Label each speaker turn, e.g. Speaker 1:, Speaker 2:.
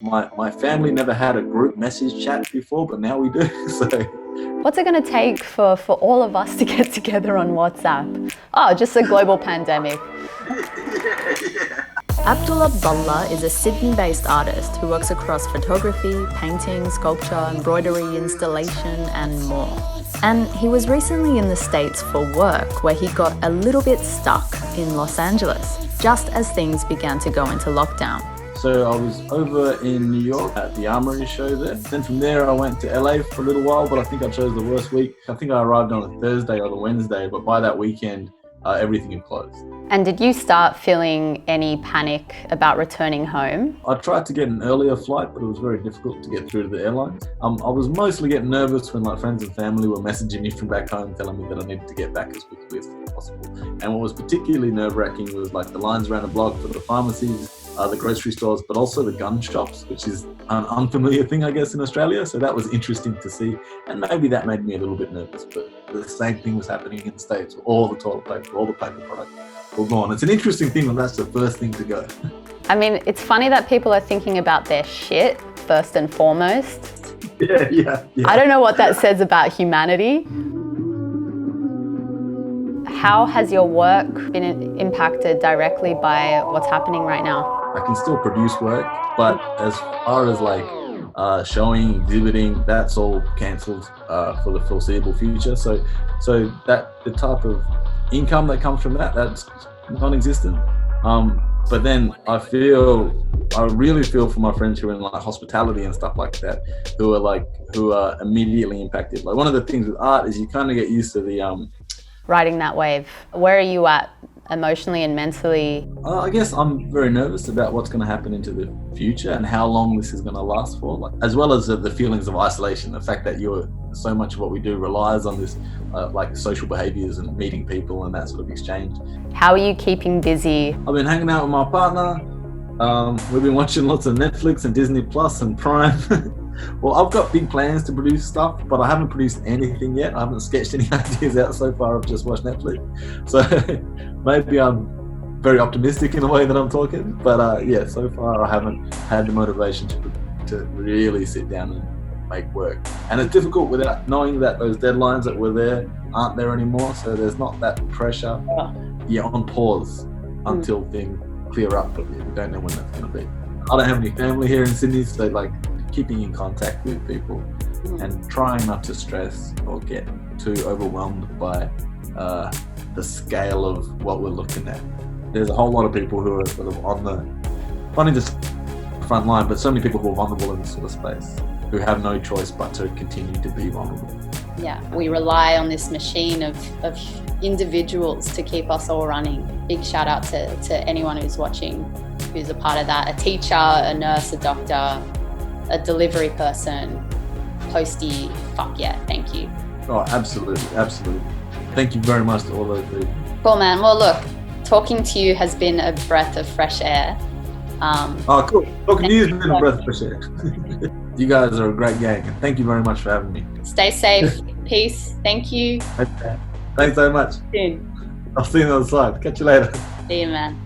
Speaker 1: My family never had a group message chat before, but now we do. So
Speaker 2: What's it going to take for all of us to get together on WhatsApp? Oh, just a global pandemic. Abdul Abdullah is a Sydney-based artist who works across photography, painting, sculpture, embroidery, installation and more. And he was recently in the States for work where he got a little bit stuck in Los Angeles, just as things began to go into lockdown.
Speaker 1: So I was over in New York at the Armory show there. Then from there I went to LA for a little while, but I think I chose the worst week. I think I arrived on a Thursday or the Wednesday, but by that weekend, everything had closed.
Speaker 2: And did you start feeling any panic about returning home?
Speaker 1: I tried to get an earlier flight, but it was very difficult to get through to the airlines. I was mostly getting nervous when friends and family were messaging me from back home, telling me that I needed to get back as quickly as possible. And what was particularly nerve-wracking was the lines around the block for the pharmacies, the grocery stores, but also the gun shops, which is an unfamiliar thing, I guess, in Australia. So that was interesting to see. And maybe that made me a little bit nervous, but the same thing was happening in the States. All the toilet paper, all the paper products were gone. It's an interesting thing when that's the first thing to go.
Speaker 2: I mean, it's funny that people are thinking about their shit first and foremost.
Speaker 1: Yeah.
Speaker 2: I don't know what that says about humanity. How has your work been impacted directly by what's happening right now?
Speaker 1: I can still produce work, but as far as showing, exhibiting, that's all cancelled for the foreseeable future. So that the type of income that comes from that's non-existent. But then I really feel for my friends who are in hospitality and stuff like that, who are immediately impacted. One of the things with art is you kind of get used to the
Speaker 2: riding that wave. Where are you at emotionally and mentally?
Speaker 1: I guess I'm very nervous about what's going to happen into the future and how long this is going to last for, as well as the feelings of isolation, the fact that so much of what we do relies on this social behaviors and meeting people and that sort of exchange.
Speaker 2: How are you keeping busy?
Speaker 1: I've been hanging out with my partner. We've been watching lots of Netflix and Disney Plus and Prime. Well, I've got big plans to produce stuff, but I haven't produced anything yet. I haven't sketched any ideas out so far. I've just watched Netflix. So maybe I'm very optimistic in the way that I'm talking. But so far I haven't had the motivation to really sit down and make work. And it's difficult without knowing that those deadlines that were there aren't there anymore. So there's not that pressure. You're on pause until things clear up, but we don't know when that's going to be. I don't have any family here in Sydney, so keeping in contact with people and trying not to stress or get too overwhelmed by the scale of what we're looking at. There's a whole lot of people who are sort of on not just front line, but so many people who are vulnerable in this sort of space, who have no choice but to continue to be vulnerable.
Speaker 3: Yeah, we rely on this machine of individuals to keep us all running. Big shout out to anyone who's watching, who's a part of that, a teacher, a nurse, a doctor, a delivery person, postie, fuck yeah, thank you.
Speaker 1: Oh, absolutely. Thank you very much to all those people.
Speaker 3: Cool, man. Well, look, talking to you has been a breath of fresh air.
Speaker 1: Cool. Talking to you has been a breath of fresh air. You guys are a great gang, and thank you very much for having me.
Speaker 3: Stay safe. Peace. Thank you.
Speaker 1: Okay. Thanks so much.
Speaker 3: Soon.
Speaker 1: I'll see you on the other side. Catch you later.
Speaker 3: See you, man.